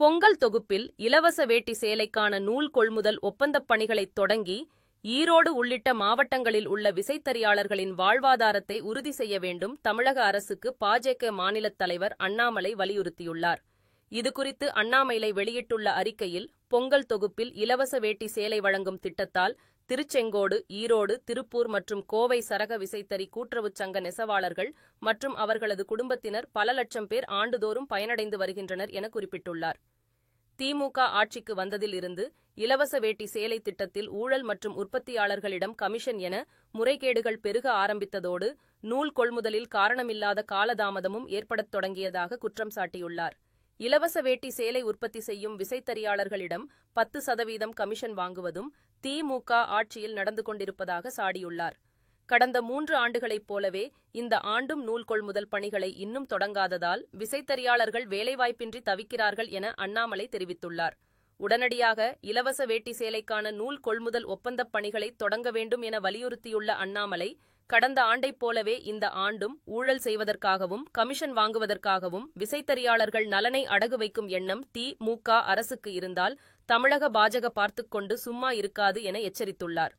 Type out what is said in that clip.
பொங்கல் தொகுப்பில் இலவச வேட்டி சேலைக்கான நூல் கொள்முதல் ஒப்பந்தப் பணிகளைத் தொடங்கி ஈரோடு உள்ளிட்ட மாவட்டங்களில் உள்ள விசைத்தறியாளர்களின் வாழ்வாதாரத்தை உறுதி செய்ய வேண்டும் தமிழக அரசுக்கு பாஜக மாநிலத் தலைவர் அண்ணாமலை வலியுறுத்தியுள்ளார். இதுகுறித்து அண்ணாமலை வெளியிட்டுள்ள அறிக்கையில், பொங்கல் தொகுப்பில் இலவச வேட்டி சேலை வழங்கும் திட்டத்தால் திருச்செங்கோடு, ஈரோடு, திருப்பூர் மற்றும் கோவை சரக விசைத்தறி கூட்டுறவுச் சங்க நெசவாளர்கள் மற்றும் அவர்களது குடும்பத்தினர் பல லட்சம் பேர் ஆண்டுதோறும் பயனடைந்து வருகின்றனர் என குறிப்பிட்டுள்ளார். திமுக ஆட்சிக்கு வந்ததில் இருந்து இலவச வேட்டி சேலை திட்டத்தில் ஊழல் மற்றும் உற்பத்தியாளர்களிடம் கமிஷன் என முறைகேடுகள் பெருக ஆரம்பித்ததோடு நூல் கொள்முதலில் காரணமில்லாத காலதாமதமும் ஏற்படத் தொடங்கியதாக குற்றம் சாட்டியுள்ளார். இலவச வேட்டி சேலை உற்பத்தி செய்யும் விசைத்தறியாளர்களிடம் 10% கமிஷன் வாங்குவதும் திமுக ஆட்சியில் நடந்து கொண்டிருப்பதாக சாடியுள்ளார். கடந்த 3 ஆண்டுகளைப் போலவே இந்த ஆண்டும் நூல் கொள்முதல் பணிகளை இன்னும் தொடங்காததால் விசைத்தறியாளர்கள் வேலைவாய்ப்பின்றி தவிக்கிறார்கள் என அண்ணாமலை தெரிவித்துள்ளார். உடனடியாக இலவச வேட்டி சேலைக்கான நூல் கொள்முதல் ஒப்பந்தப் பணிகளை தொடங்க வேண்டும் என வலியுறுத்தியுள்ள அண்ணாமலை, கடந்த ஆண்டைப் போலவே இந்த ஆண்டும் ஊழல் செய்வதற்காகவும் கமிஷன் வாங்குவதற்காகவும் விசைத்தறியாளர்கள் நலனை அடகு வைக்கும் எண்ணம் தி.மு.க. அரசுக்கு இருந்தால் தமிழக பாஜக பார்த்துக்கொண்டு சும்மா இருக்காது என எச்சரித்துள்ளார்.